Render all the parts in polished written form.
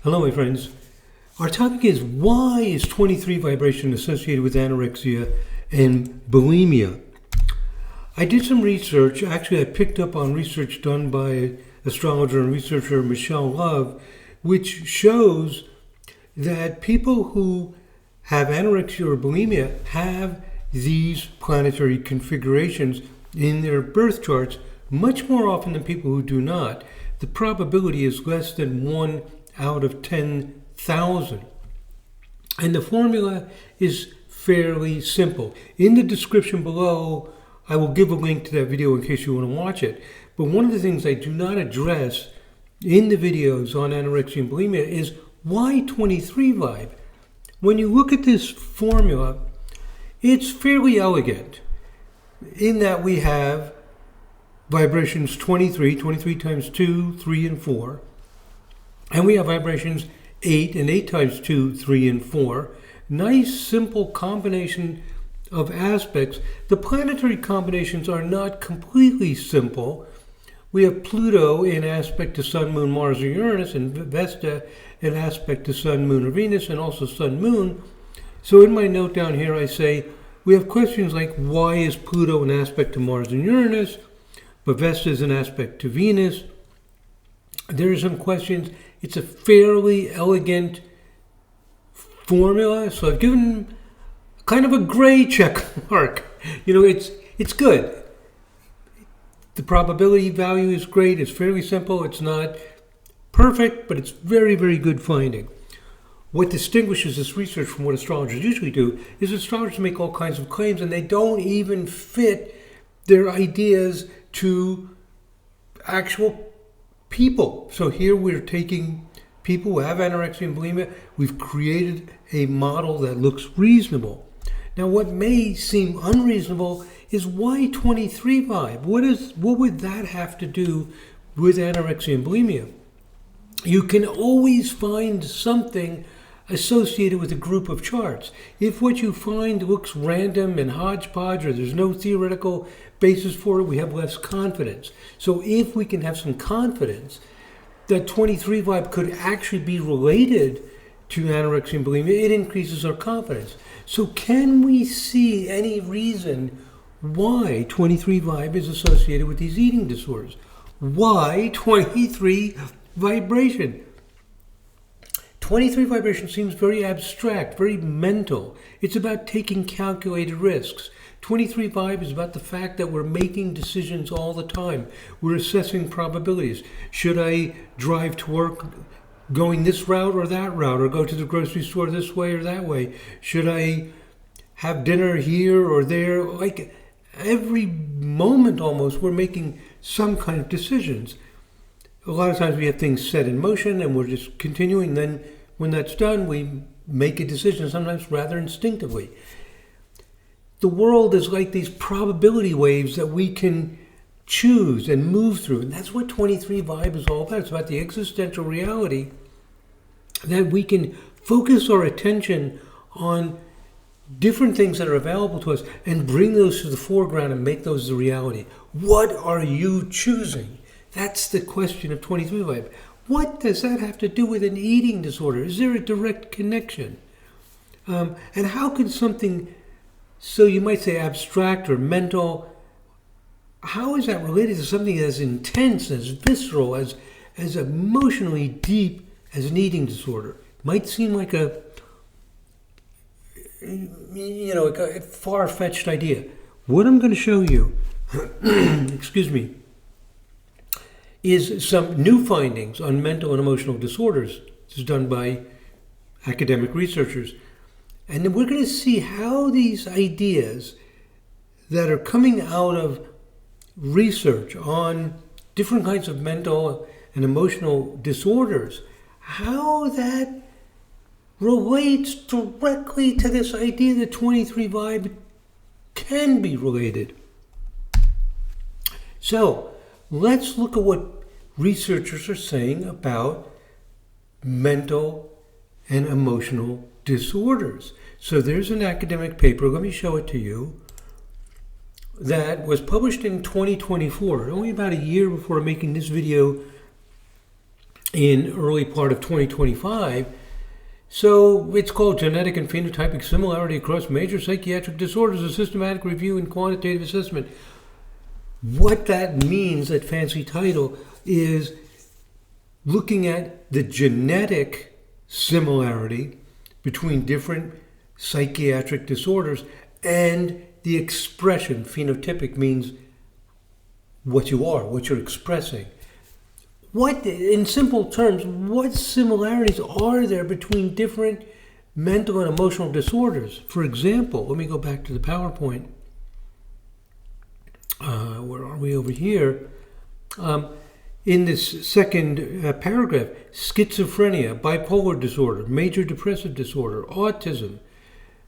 Hello, my friends. Our topic is, why is 23 vibration associated with anorexia and bulimia? I did some research. Actually, I picked up on research done by astrologer and researcher Michelle Love, which shows that people who have anorexia or bulimia have these planetary configurations in their birth charts much more often than people who do not. The probability is less than 1 out of 10,000. And the formula is fairly simple. In the description below, I will give a link to that video in case you want to watch it. But one of the things I do not address in the videos on anorexia and bulimia is why 23 vibe. When you look at this formula, it's fairly elegant in that we have vibrations 23 times 2, 3, and 4. And we have vibrations 8 and 8 times 2, 3, and 4. Nice, simple combination of aspects. The planetary combinations are not completely simple. We have Pluto in aspect to Sun, Moon, Mars, or Uranus, and Vesta in aspect to Sun, Moon, or Venus, and also Sun, Moon. So in my note down here, I say, we have questions like, why is Pluto in aspect to Mars and Uranus, but Vesta is an aspect to Venus? There are some questions. It's a fairly elegant formula, so I've given kind of a gray check mark. It's good. The probability value is great. It's fairly simple. It's not perfect, but it's very, very good finding. What distinguishes this research from what astrologers usually do is astrologers make all kinds of claims and they don't even fit their ideas to actual people. So here we're taking people who have anorexia and bulimia. We've created a model that looks reasonable. Now, what may seem unreasonable is why 23 vibe? What would that have to do with anorexia and bulimia? You can always find something associated with a group of charts. If what you find looks random and hodgepodge, or there's no theoretical basis for it, we have less confidence. So if we can have some confidence that 23 vibe could actually be related to anorexia and bulimia, it increases our confidence. So can we see any reason why 23 vibe is associated with these eating disorders? Why 23 vibration? 23 vibration seems very abstract, very mental. It's about taking calculated risks. 23 vibe is about the fact that we're making decisions all the time. We're assessing probabilities. Should I drive to work going this route or that route, or go to the grocery store this way or that way? Should I have dinner here or there? Like every moment almost, we're making some kind of decisions. A lot of times we have things set in motion and we're just continuing. Then when that's done, we make a decision, sometimes rather instinctively. The world is like these probability waves that we can choose and move through. And that's what 23 vibe is all about. It's about the existential reality that we can focus our attention on different things that are available to us and bring those to the foreground and make those the reality. What are you choosing? That's the question of 23 vibe. What does that have to do with an eating disorder? Is there a direct connection? And how can something, so you might say abstract or mental, how is that related to something as intense, as visceral, as emotionally deep as an eating disorder? Might seem like a far-fetched idea. What I'm going to show you, excuse me, is some new findings on mental and emotional disorders. This is done by academic researchers. And then we're going to see how these ideas that are coming out of research on different kinds of mental and emotional disorders, how that relates directly to this idea that 23 vibe can be related. So let's look at what researchers are saying about mental and emotional disorders. So there's an academic paper, let me show it to you, that was published in 2024, only about a year before making this video in early part of 2025. So it's called Genetic and Phenotypic Similarity Across Major Psychiatric Disorders, a Systematic Review and Quantitative Assessment. What that means, that fancy title, is looking at the genetic similarity between different psychiatric disorders and the expression. Phenotypic means what you are, what you're expressing. What, in simple terms, what similarities are there between different mental and emotional disorders? For example, let me go back to the PowerPoint. Where are we over here? In this second paragraph, schizophrenia, bipolar disorder, major depressive disorder, autism,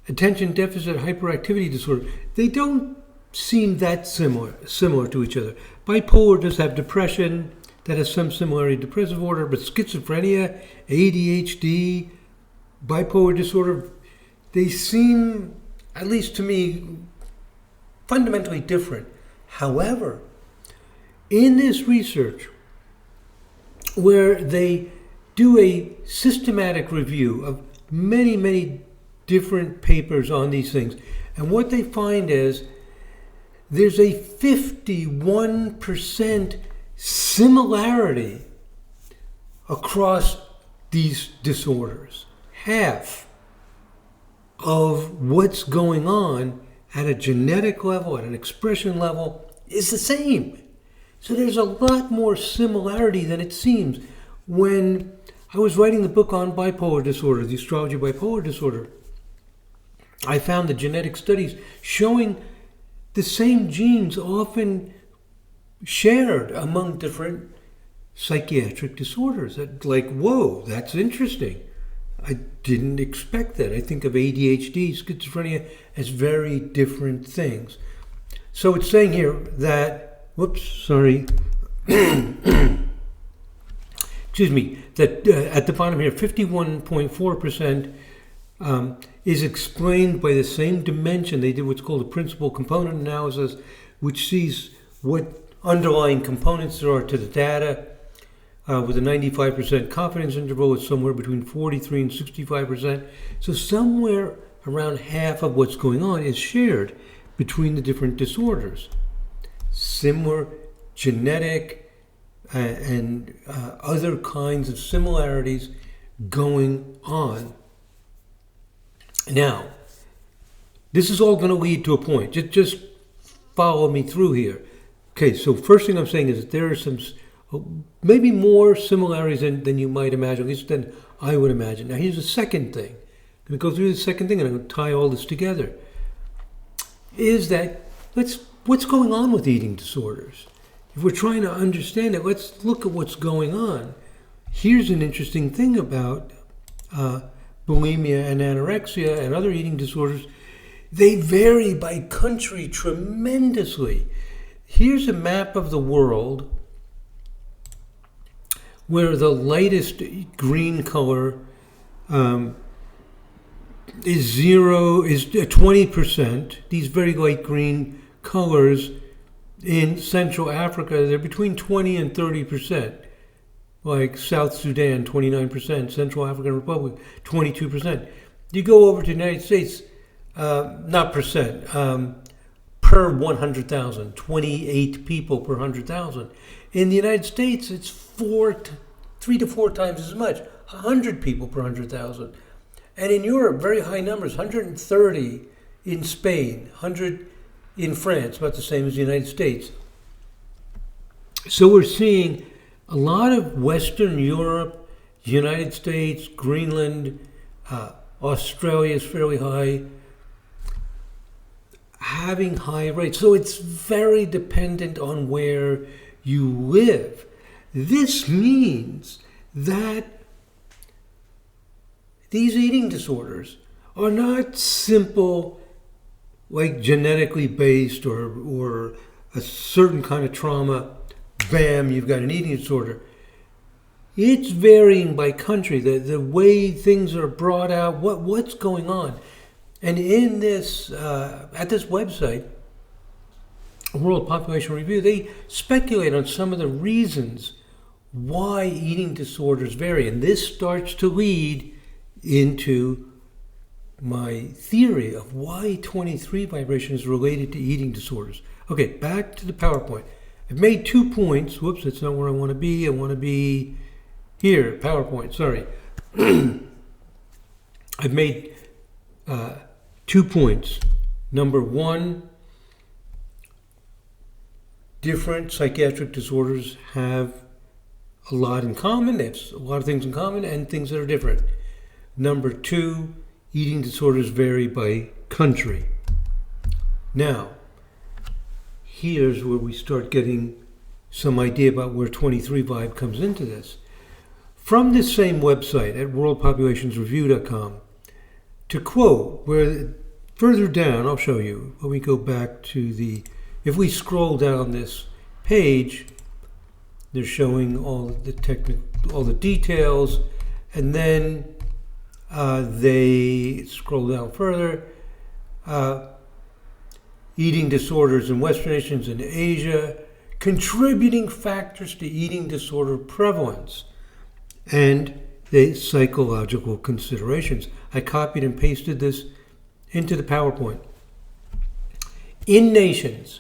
attention deficit hyperactivity disorder, they don't seem that similar to each other. Bipolar does have depression, that has some similarity to depressive order, but schizophrenia, ADHD, bipolar disorder, they seem, at least to me, fundamentally different. However, in this research, where they do a systematic review of many, many different papers on these things, and what they find is there's a 51% similarity across these disorders. Half of what's going on at a genetic level, at an expression level, is the same. So there's a lot more similarity than it seems. When I was writing the book on bipolar disorder, the Astrology of Bipolar Disorder, I found the genetic studies showing the same genes often shared among different psychiatric disorders. Like, whoa, that's interesting. I didn't expect that. I think of ADHD, schizophrenia as very different things. So it's saying here that, excuse me, that at the bottom here, 51.4% is explained by the same dimension. They did what's called a principal component analysis, which sees what underlying components there are to the data. With a 95% confidence interval, it's somewhere between 43 and 65%. So somewhere around half of what's going on is shared between the different disorders. Similar genetic and other kinds of similarities going on. Now, this is all going to lead to a point. Just follow me through here. Okay, so first thing I'm saying is that there are some maybe more similarities than you might imagine, at least than I would imagine. Now, here's the second thing. I'm going to go through the second thing, and I'm going to tie all this together. Is that what's going on with eating disorders? If we're trying to understand it, let's look at what's going on. Here's an interesting thing about bulimia and anorexia and other eating disorders. They vary by country tremendously. Here's a map of the world where the lightest green color is 20%. These very light green colors in Central Africa, they're between 20 and 30%. Like South Sudan, 29%, Central African Republic, 22%. You go over to the United States, not percent, per 100,000, 28 people per 100,000. In the United States, it's 3 to 4 times as much, 100 people per 100,000. And in Europe, very high numbers, 130 in Spain, 100 in France, about the same as the United States. So we're seeing a lot of Western Europe, United States, Greenland, Australia is fairly high, having high rates. So it's very dependent on where you live. This means that these eating disorders are not simple, like genetically based or a certain kind of trauma. Bam, you've got an eating disorder. It's varying by country, the way things are brought out, what's going on. And in this, at this website, World Population Review, they speculate on some of the reasons why eating disorders vary. And this starts to lead into my theory of why 23 vibration is related to eating disorders. Okay, back to the PowerPoint. I've made 2 points. Whoops, that's not where I want to be. I want to be here, PowerPoint, sorry. I've made 2 points. Number 1, different psychiatric disorders have a lot in common. They have a lot of things in common and things that are different. Number 2, eating disorders vary by country. Now, here's where we start getting some idea about where 23 vibe comes into this. From this same website at worldpopulationsreview.com, to quote, where further down, I'll show you, when we go back to if we scroll down this page, they're showing all the details, and then they scroll down further. Eating disorders in Western nations and Asia, contributing factors to eating disorder prevalence, and the psychological considerations. I copied and pasted this into the PowerPoint. In nations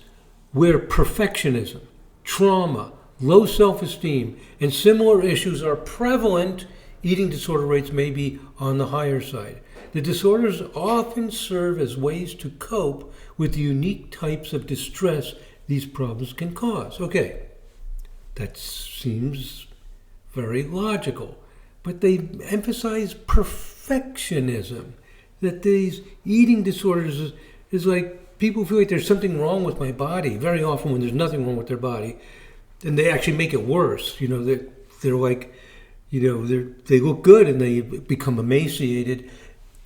where perfectionism, trauma, low self-esteem, and similar issues are prevalent, eating disorder rates may be on the higher side. The disorders often serve as ways to cope with the unique types of distress these problems can cause. Okay, that seems very logical, but they emphasize perfectionism, that these eating disorders is like people feel like there's something wrong with my body, very often when there's nothing wrong with their body, and they actually make it worse. They're like, they look good and they become emaciated.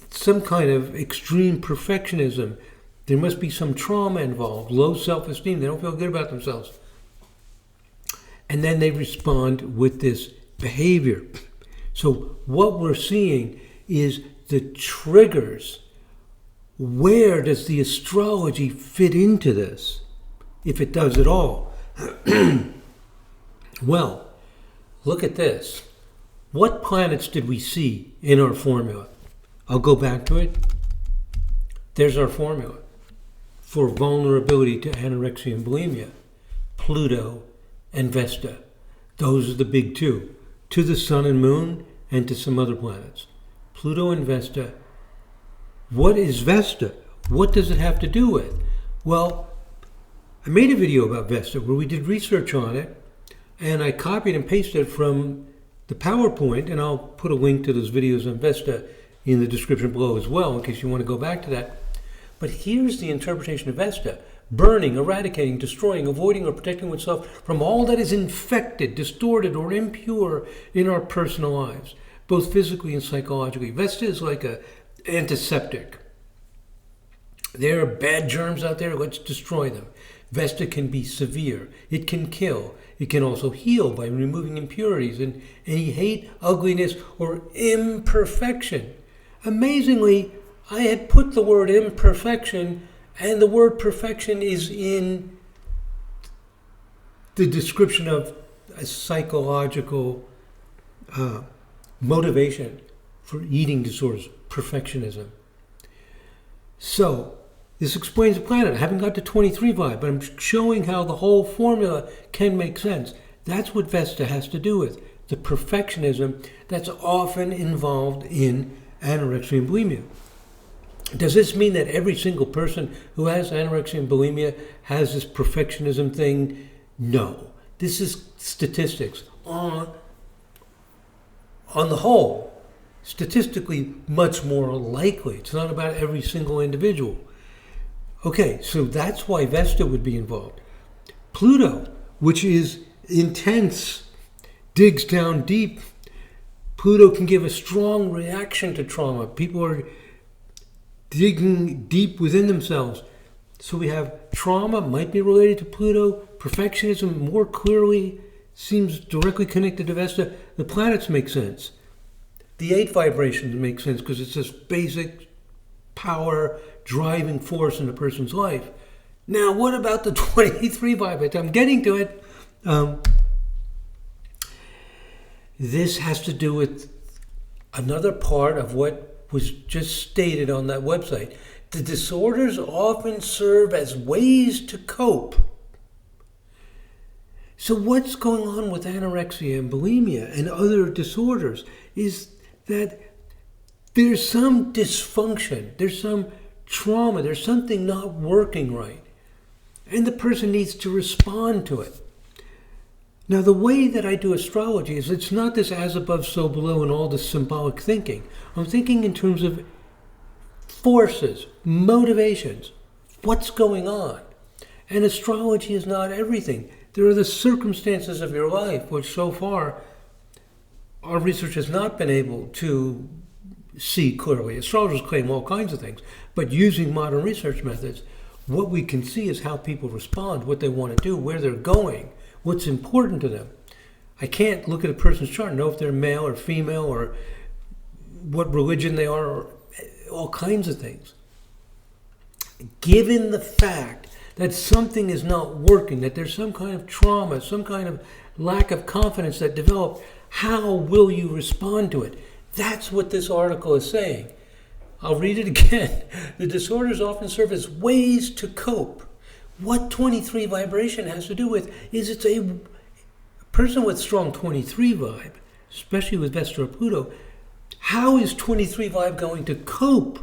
Some kind of extreme perfectionism. There must be some trauma involved, low self-esteem. They don't feel good about themselves. And then they respond with this behavior. So what we're seeing is the triggers. Where does the astrology fit into this, if it does at all? Well, look at this. What planets did we see in our formula? I'll go back to it. There's our formula for vulnerability to anorexia and bulimia. Pluto and Vesta. Those are the big 2. To the sun and moon and to some other planets. Pluto and Vesta. What is Vesta? What does it have to do with? Well, I made a video about Vesta where we did research on it, and I copied and pasted it from the PowerPoint, and I'll put a link to those videos on Vesta in the description below as well, in case you want to go back to that. But here's the interpretation of Vesta. Burning, eradicating, destroying, avoiding, or protecting oneself from all that is infected, distorted, or impure in our personal lives, both physically and psychologically. Vesta is like an antiseptic. There are bad germs out there, let's destroy them. Vesta can be severe. It can kill. It can also heal by removing impurities and any hate, ugliness, or imperfection. Amazingly, I had put the word imperfection, and the word perfection is in the description of a psychological motivation for eating disorders, perfectionism. So, this explains the planet. I haven't got to 23 vibe, but I'm showing how the whole formula can make sense. That's what Vesta has to do with. The perfectionism that's often involved in anorexia and bulimia. Does this mean that every single person who has anorexia and bulimia has this perfectionism thing? No. This is statistics. On the whole, statistically much more likely. It's not about every single individual. Okay, so that's why Vesta would be involved. Pluto, which is intense, digs down deep. Pluto can give a strong reaction to trauma. People are digging deep within themselves. So we have trauma might be related to Pluto. Perfectionism more clearly seems directly connected to Vesta. The planets make sense. The 8 vibrations make sense because it's this basic power driving force in a person's life. Now, what about the 23 vibe? I'm getting to it. This has to do with another part of what was just stated on that website. The disorders often serve as ways to cope. So what's going on with anorexia and bulimia and other disorders is that there's some dysfunction, there's some trauma, there's something not working right, and the person needs to respond to it. Now, the way that I do astrology is it's not this as above, so below, and all this symbolic thinking. I'm thinking in terms of forces, motivations, what's going on. And astrology is not everything. There are the circumstances of your life, which so far our research has not been able to see clearly. Astrologers claim all kinds of things, but using modern research methods, what we can see is how people respond, what they want to do, where they're going, what's important to them. I can't look at a person's chart and know if they're male or female or what religion they are, or all kinds of things. Given the fact that something is not working, that there's some kind of trauma, some kind of lack of confidence that developed, how will you respond to it? That's what this article is saying. I'll read it again. The disorders often serve as ways to cope. What 23 vibration has to do with is it's a person with strong 23 vibe, especially with Vesta or Pluto. How is 23 vibe going to cope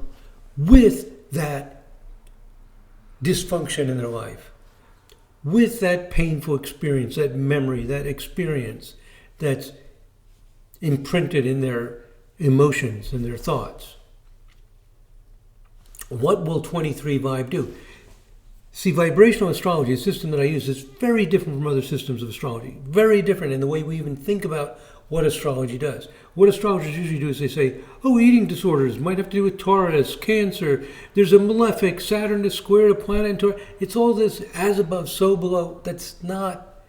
with that dysfunction in their life, with that painful experience, that memory, that experience that's imprinted in their emotions and their thoughts? What will 23 vibe do? See, vibrational astrology, a system that I use, is very different from other systems of astrology. Very different in the way we even think about what astrology does. What astrologers usually do is they say, oh, eating disorders might have to do with Taurus, Cancer, there's a malefic, Saturn is square to planet in Taurus. It's all this as above, so below. That's not,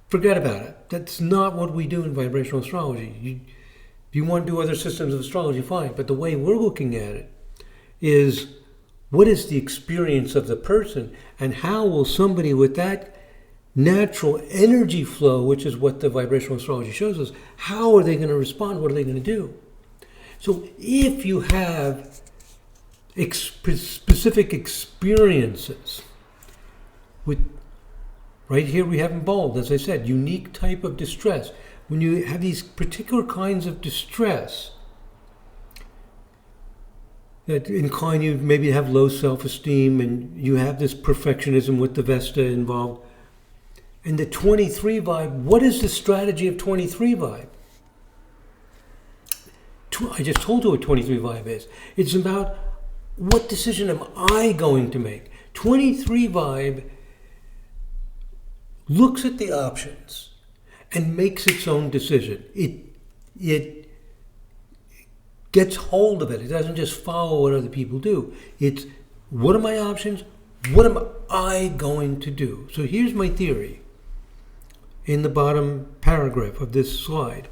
forget about it. That's not what we do in vibrational astrology. If you want to do other systems of astrology, fine. But the way we're looking at it is, what is the experience of the person, and how will somebody with that natural energy flow, which is what the vibrational astrology shows us, how are they going to respond? What are they going to do? So if you have specific experiences with, right here we have in bold, as I said, unique type of distress. When you have these particular kinds of distress that incline you maybe to have low self-esteem, and you have this perfectionism with the Vesta involved, and the 23 vibe, what is the strategy of 23 vibe? I just told you what 23 vibe is. It's about, what decision am I going to make? 23 vibe looks at the options and makes its own decision. It gets hold of it. It doesn't just follow what other people do. It's, what are my options? What am I going to do? So here's my theory in the bottom paragraph of this slide.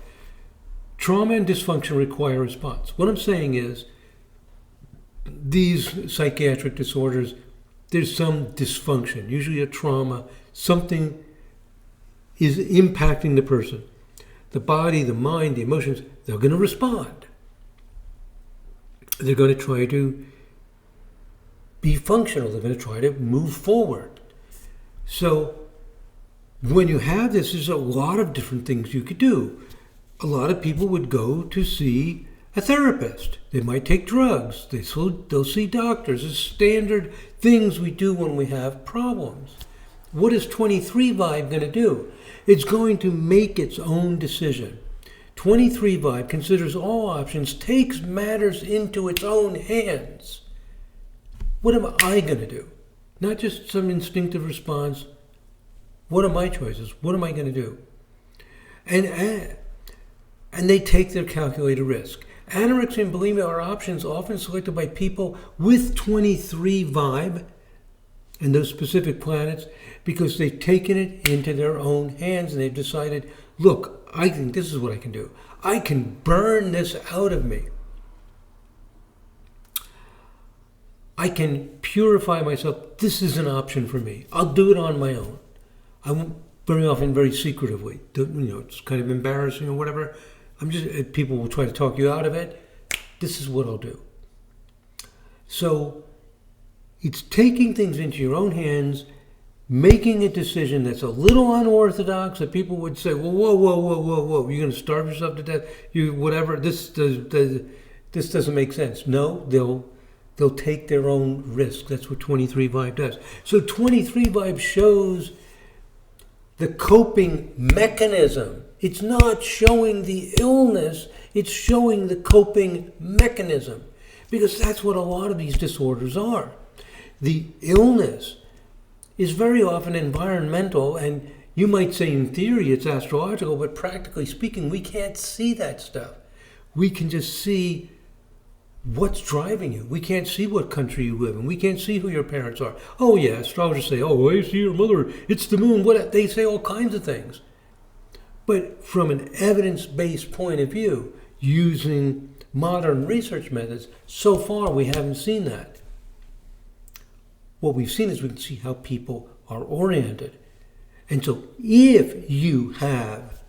Trauma and dysfunction require response. What I'm saying is, these psychiatric disorders, there's some dysfunction, usually a trauma, something is impacting the person. The body, the mind, the emotions, they're going to respond. They're going to try to be functional. They're going to try to move forward. So when you have this, there's a lot of different things you could do. A lot of people would go to see a therapist. They might take drugs. They'll see doctors. It's standard things we do when we have problems. What is 23 vibe going to do? It's going to make its own decision. 23 vibe considers all options, takes matters into its own hands. What am I going to do? Not just some instinctive response. What are my choices? What am I going to do? And they take their calculated risk. Anorexia and bulimia are options often selected by people with 23 vibe and those specific planets, because they've taken it into their own hands and they've decided, look, I think this is what I can do. I can burn this out of me. I can purify myself. This is an option for me. I'll do it on my own. very often very secretively. It's kind of embarrassing or whatever. People will try to talk you out of it. This is what I'll do. So it's taking things into your own hands, making a decision that's a little unorthodox, that people would say, well, whoa, you're going to starve yourself to death, this doesn't make sense. No, they'll take their own risk. That's what 23 Vibe does. So 23 Vibe shows the coping mechanism. It's not showing the illness, it's showing the coping mechanism. Because that's what a lot of these disorders are. The illness is very often environmental, and you might say in theory it's astrological, but practically speaking, we can't see that stuff. We can just see what's driving you. We can't see what country you live in. We can't see who your parents are. Oh yeah, astrologers say, oh, I see your mother, it's the moon. They say all kinds of things. But from an evidence-based point of view, using modern research methods, so far we haven't seen that. What we've seen is we can see how people are oriented. And so if you have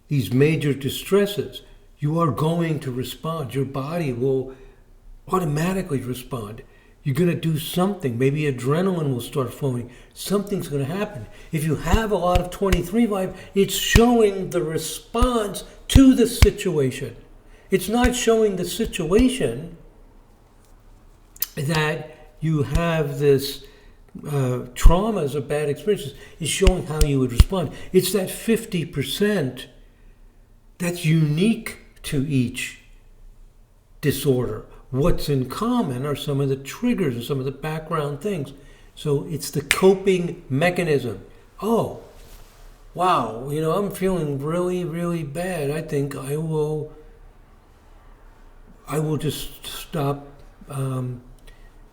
these major distresses, you are going to respond. Your body will automatically respond. You're going to do something. Maybe adrenaline will start flowing. Something's going to happen. If you have a lot of 23 Vibe, it's showing the response to the situation. It's not showing the situation that you have this traumas or bad experiences. It's showing how you would respond. It's that 50% that's unique to each disorder. What's in common are some of the triggers and some of the background things. So it's the coping mechanism. Oh, wow, I'm feeling really, really bad. I think I will just stop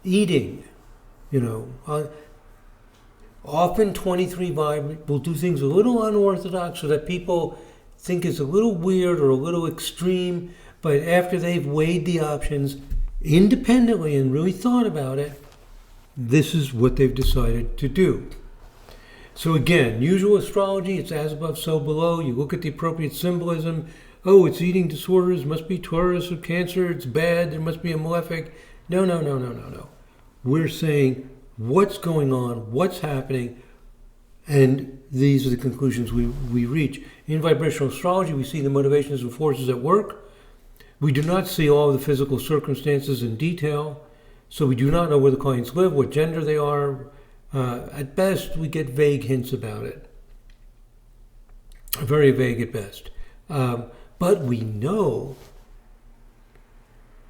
eating. Often 23 Vibe will do things a little unorthodox so that people think it's a little weird or a little extreme, but after they've weighed the options independently and really thought about it, this is what they've decided to do. So again, usual astrology, it's as above, so below. You look at the appropriate symbolism. Oh, it's eating disorders, must be Taurus or Cancer, it's bad, there must be a malefic. No. We're saying what's going on, what's happening, and these are the conclusions we reach. In vibrational astrology, we see the motivations and forces at work. We do not see all of the physical circumstances in detail, so we do not know where the clients live, what gender they are. At best, we get vague hints about it. Very vague at best. But we know,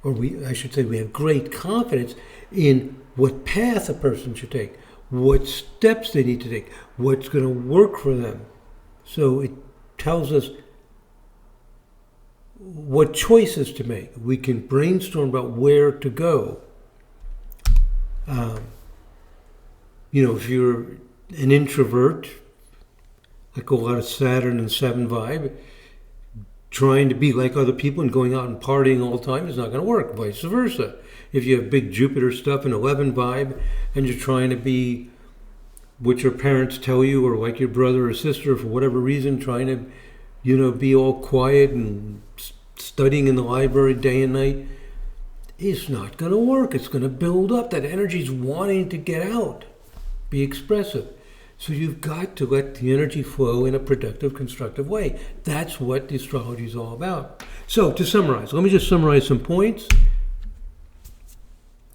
I should say we have great confidence in what path a person should take, what steps they need to take, what's going to work for them. So it tells us what choices to make. We can brainstorm about where to go. If you're an introvert, like a lot of Saturn and 7 Vibe, trying to be like other people and going out and partying all the time is not going to work, vice versa. If you have big Jupiter stuff in 11 Vibe and you're trying to be what your parents tell you, or like your brother or sister for whatever reason, trying to, be all quiet and studying in the library day and night, it's not going to work. It's going to build up. That energy's wanting to get out, be expressive. So you've got to let the energy flow in a productive, constructive way. That's what the astrology is all about. So to summarize, let me just summarize some points.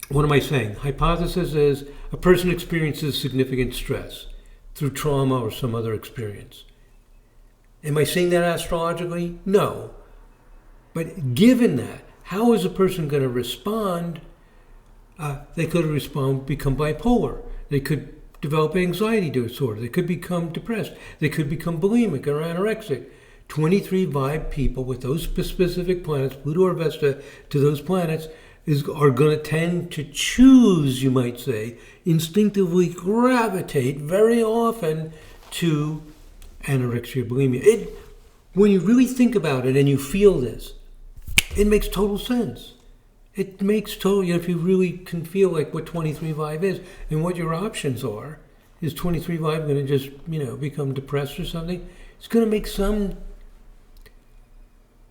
What am I saying? Hypothesis is a person experiences significant stress through trauma or some other experience. Am I saying that astrologically? No. But given that, how is a person going to respond? They could become bipolar. They could develop anxiety disorder. They could become depressed. They could become bulimic or anorexic. 23 Vibe people with those specific planets, Pluto or Vesta, to those planets, are going to tend to choose, you might say, instinctively gravitate very often to anorexia, bulimia. When you really think about it and you feel this, it makes total sense. It makes total, if you really can feel like what 23 Vibe is and what your options are, Is 23 vibe going to just, become depressed or something? It's going to make some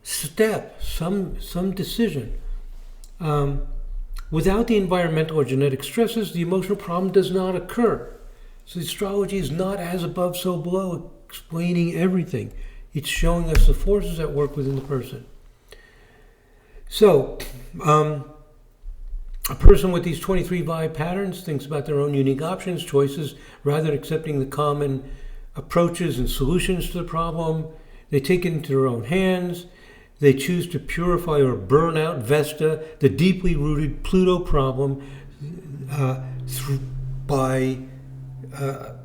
step, some decision. Without the environmental or genetic stresses, the emotional problem does not occur. So the astrology is not as above, so below, explaining everything. It's showing us the forces at work within the person. So, a person with these 23 vibe patterns thinks about their own unique options, choices, rather than accepting the common approaches and solutions to the problem. They take it into their own hands. They choose to purify or burn out Vesta, the deeply rooted Pluto problem, by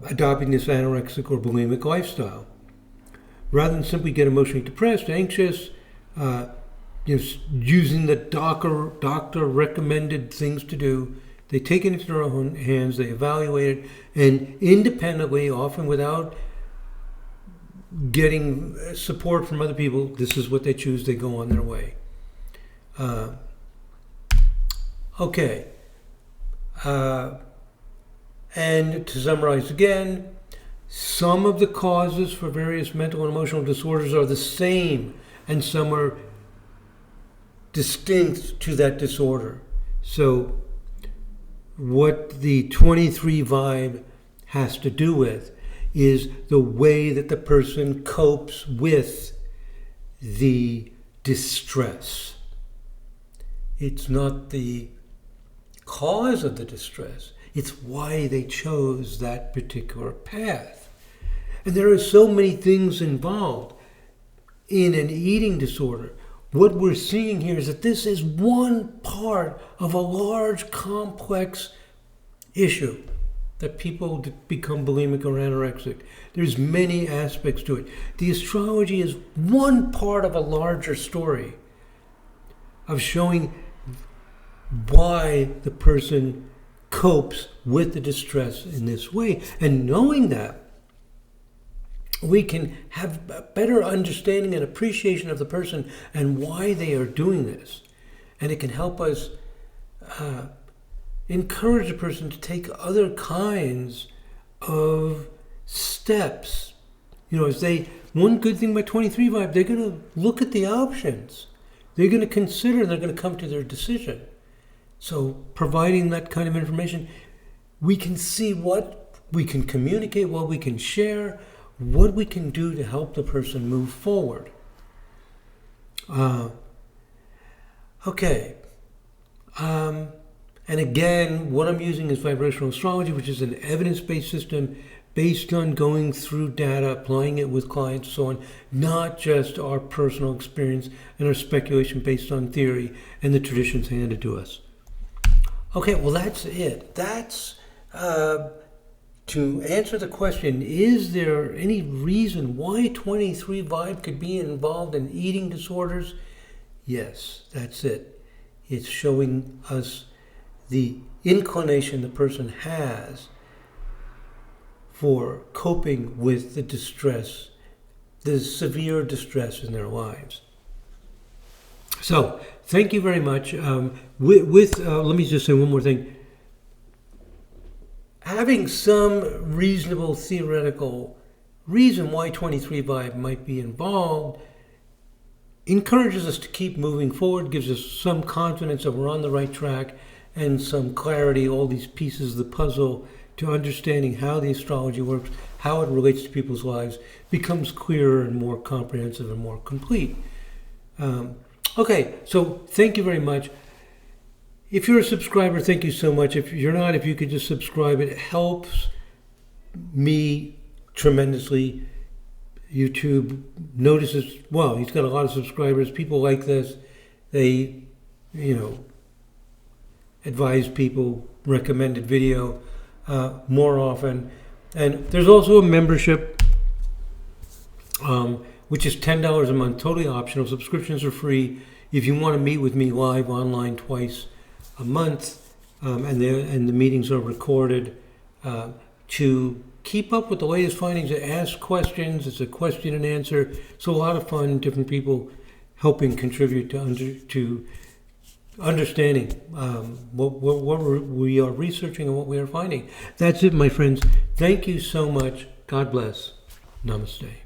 adopting this anorexic or bulimic lifestyle. Rather than simply get emotionally depressed, anxious, using the doctor recommended things to do, they take it into their own hands, they evaluate it, and independently, often without getting support from other people, this is what they choose, they go on their way. Okay. And to summarize again, some of the causes for various mental and emotional disorders are the same, and some are distinct to that disorder. So what the 23 vibe has to do with is the way that the person copes with the distress. It's not the cause of the distress. It's why they chose that particular path. And there are so many things involved in an eating disorder. What we're seeing here is that this is one part of a large, complex issue that people become bulimic or anorexic. There's many aspects to it. The astrology is one part of a larger story of showing why the person copes with the distress in this way. And knowing that, we can have a better understanding and appreciation of the person and why they are doing this. And it can help us encourage a person to take other kinds of steps. One good thing about 23 vibe, they're going to look at the options. They're going to consider, they're going to come to their decision. So providing that kind of information, we can see what we can communicate, what we can share, what we can do to help the person move forward. Okay. And again, what I'm using is vibrational astrology, which is an evidence-based system based on going through data, applying it with clients, so on, not just our personal experience and our speculation based on theory and the traditions handed to us. Okay, well, that's it. That's to answer the question, is there any reason why 23 vibe could be involved in eating disorders? Yes, that's it. It's showing us the inclination the person has for coping with the distress, the severe distress in their lives. So, thank you very much. Let me just say one more thing. Having some reasonable theoretical reason why 23 vibe might be involved encourages us to keep moving forward, gives us some confidence that we're on the right track, and some clarity, all these pieces of the puzzle to understanding how the astrology works, how it relates to people's lives, becomes clearer and more comprehensive and more complete. Okay, so thank you very much. If you're a subscriber, thank you so much. If you're not, if you could just subscribe, it helps me tremendously. YouTube notices, well, he's got a lot of subscribers. People like this. They, advise people, recommended video more often. And there's also a membership, which is $10 a month, totally optional. Subscriptions are free. If you want to meet with me live online twice a month, and the meetings are recorded, to keep up with the latest findings, to ask questions. It's a question and answer. It's a lot of fun. Different people helping contribute to understanding what we are researching and what we are finding. That's it, my friends. Thank you so much. God bless. Namaste.